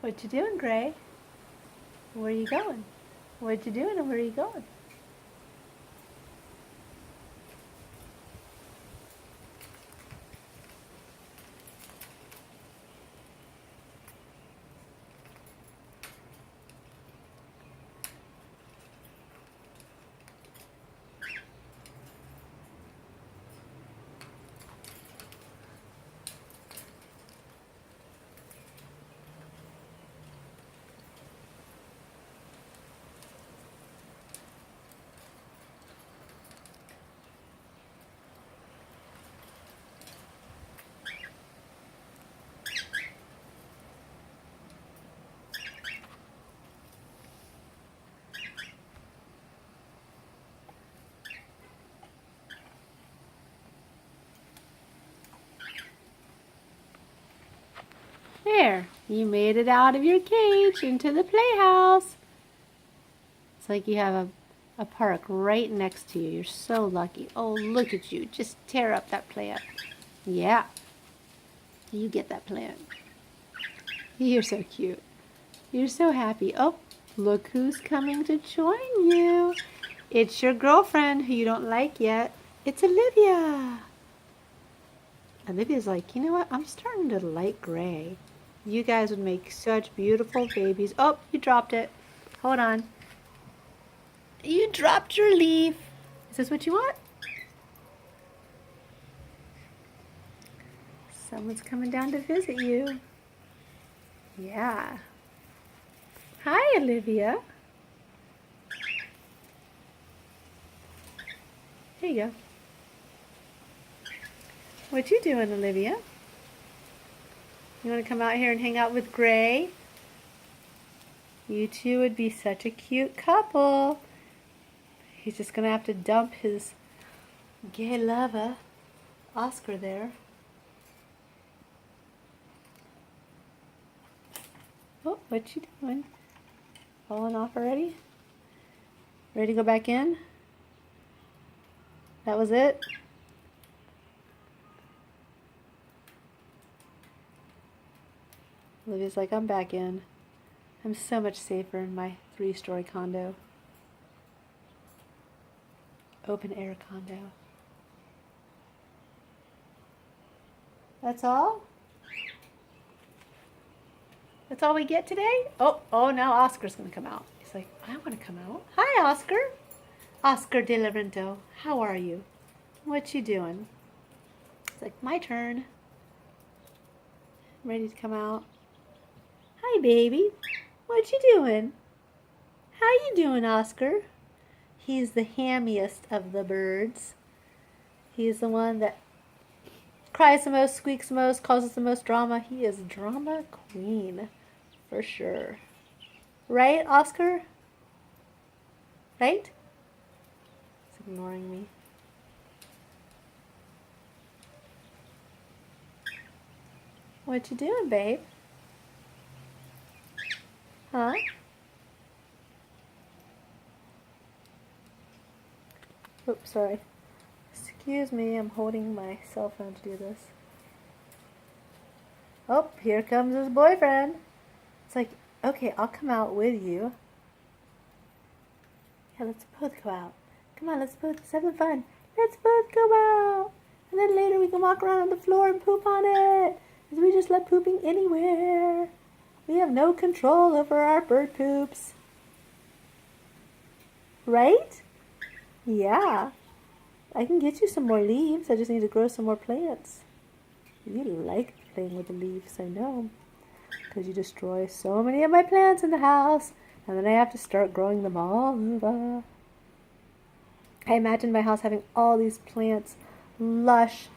What you doing, Gray? Where are you going? What you doing and where are you going? There, you made it out of your cage into the playhouse. It's like you have a park right next to you. You're so lucky. Oh, look at you. Just tear up that plant. Yeah. You get that plant. You're so cute. You're so happy. Oh, look who's coming to join you. It's your girlfriend who you don't like yet. It's Olivia. Olivia's like, you know what? I'm starting to like Gray. You guys would make such beautiful babies. Oh, you dropped it. Hold on. You dropped your leaf. Is this what you want? Someone's coming down to visit you. Yeah. Hi, Olivia. Here you go. What you doing, Olivia? You want to come out here and hang out with Gray? You two would be such a cute couple. He's just going to have to dump his gay lover, Oscar, there. Oh, what you doing? Falling off already? Ready to go back in? That was it? Olivia's like, I'm back in. I'm so much safer in my 3-story condo. Open air condo. That's all? That's all we get today? Oh, now Oscar's gonna come out. He's like, I wanna come out. Hi, Oscar. Oscar de Laurento, how are you? What you doing? It's like, my turn. Ready to come out. Hi, baby. What you doing? How you doing, Oscar? He's the hammiest of the birds. He's the one that cries the most, squeaks the most, causes the most drama. He is drama queen, for sure. Right, Oscar? Right? He's ignoring me. What you doing, babe? Huh? Oops, sorry. Excuse me, I'm holding my cell phone to do this. Oh, here comes his boyfriend. It's like, okay, I'll come out with you. Yeah, let's both go out. Come on, let's have fun. Let's both go out. And then later we can walk around on the floor and poop on it. Because we just let pooping anywhere. We have no control over our bird poops. Right? Yeah. I can get you some more leaves. I just need to grow some more plants. You like playing with the leaves, I know. Because you destroy so many of my plants in the house. And then I have to start growing them all over. I imagined my house having all these plants, lush,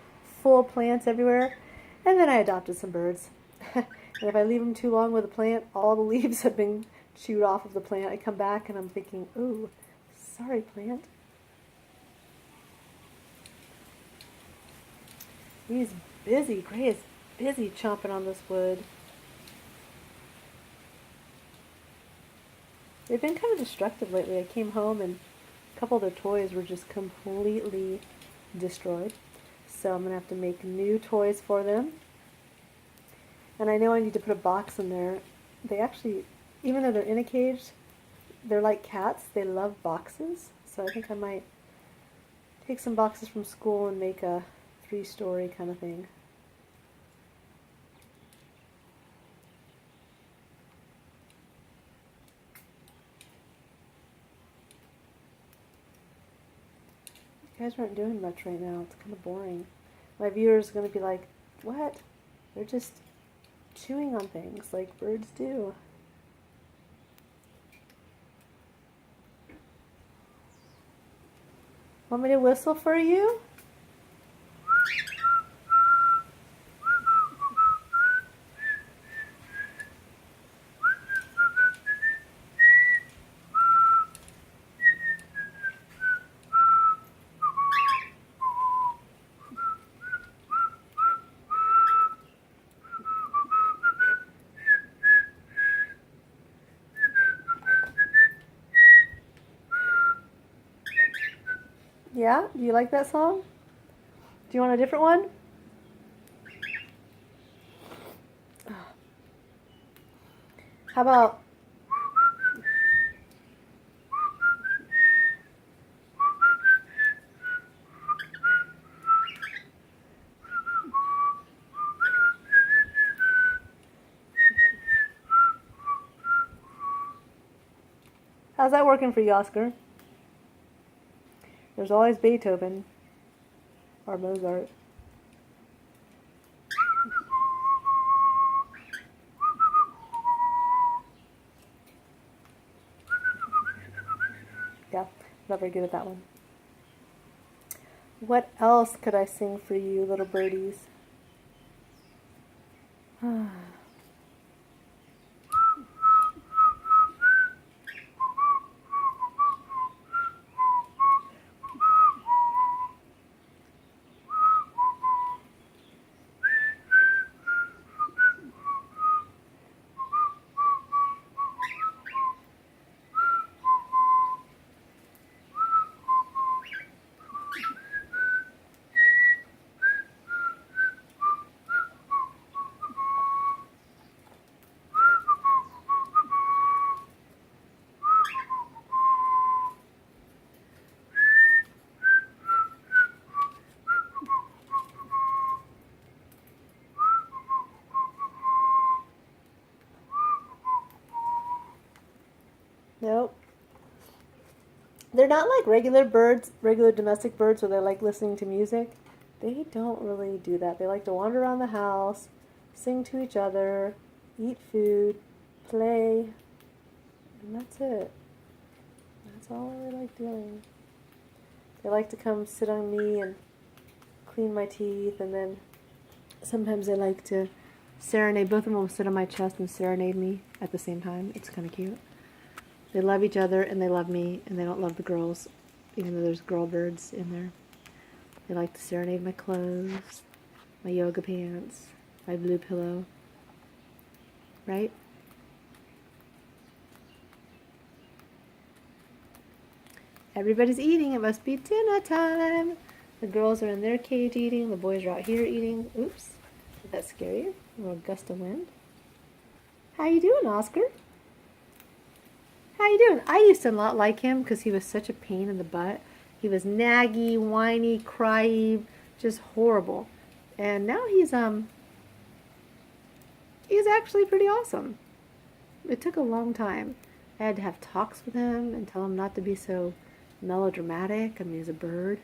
full plants everywhere. And then I adopted some birds. And if I leave them too long with a plant, all the leaves have been chewed off of the plant. I come back and I'm thinking, ooh, sorry, plant. He's busy. Gray is busy chomping on this wood. They've been kind of destructive lately. I came home and a couple of their toys were just completely destroyed. So I'm going to have to make new toys for them. And I know I need to put a box in there They actually, even though they're in a cage, they're like cats. They love boxes. So I think I might take some boxes from school and make a 3-story kind of thing. You guys aren't doing much right now. It's kind of boring. My viewers are going to be like, what? They're just chewing on things like birds do. Want me to whistle for you? Yeah? Do you like that song? Do you want a different one? How about... How's that working for you, Oscar? There's always Beethoven or Mozart. Yeah, not very good at that one. What else could I sing for you, little birdies? Nope. They're not like regular birds, regular domestic birds where they like listening to music. They don't really do that. They like to wander around the house, sing to each other, eat food, play, and that's it. That's all they like doing. They like to come sit on me and clean my teeth, and then sometimes they like to serenade. Both of them will sit on my chest and serenade me at the same time. It's kind of cute. They love each other and they love me, and they don't love the girls, even though there's girl birds in there. They like to serenade my clothes, my yoga pants, my blue pillow. Right? Everybody's eating. It must be dinner time. The girls are in their cage eating. The boys are out here eating. Oops. Did that scare you? A little gust of wind. How you doing, Oscar? How you doing? I used to not like him because he was such a pain in the butt. He was naggy, whiny, cryy, just horrible. And now he's actually pretty awesome. It took a long time. I had to have talks with him and tell him not to be so melodramatic. I mean, he's a bird.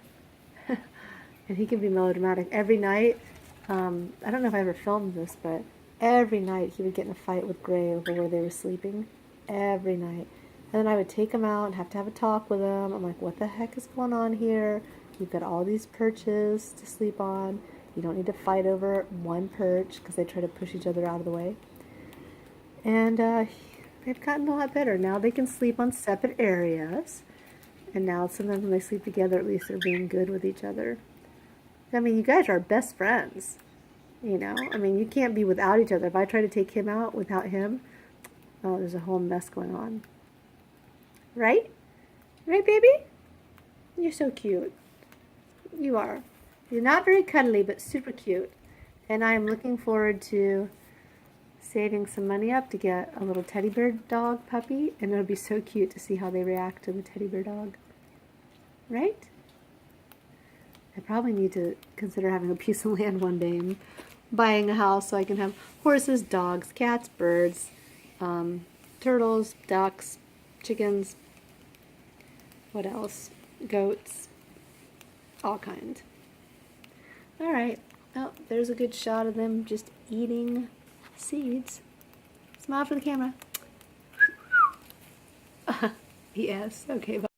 And he can be melodramatic every night. I don't know if I ever filmed this, but every night he would get in a fight with Gray over where they were sleeping. Every night. And then I would take him out and have to have a talk with him. I'm like, what the heck is going on here? You've got all these perches to sleep on. You don't need to fight over one perch because they try to push each other out of the way. And they've gotten a lot better. Now they can sleep on separate areas. And now sometimes when they sleep together, at least they're being good with each other. I mean, you guys are best friends. You know? I mean, you can't be without each other. If I try to take him out without him, oh, there's a whole mess going on. Right? Right, baby? You're so cute. You are. You're not very cuddly, but super cute. And I am looking forward to saving some money up to get a little teddy bear dog puppy, and it'll be so cute to see how they react to the teddy bear dog. Right? I probably need to consider having a piece of land one day and buying a house so I can have horses, dogs, cats, birds, turtles, ducks, chickens, what else? Goats, all kinds. All right. Oh, there's a good shot of them just eating seeds. Smile for the camera. Yes. Okay. Bye.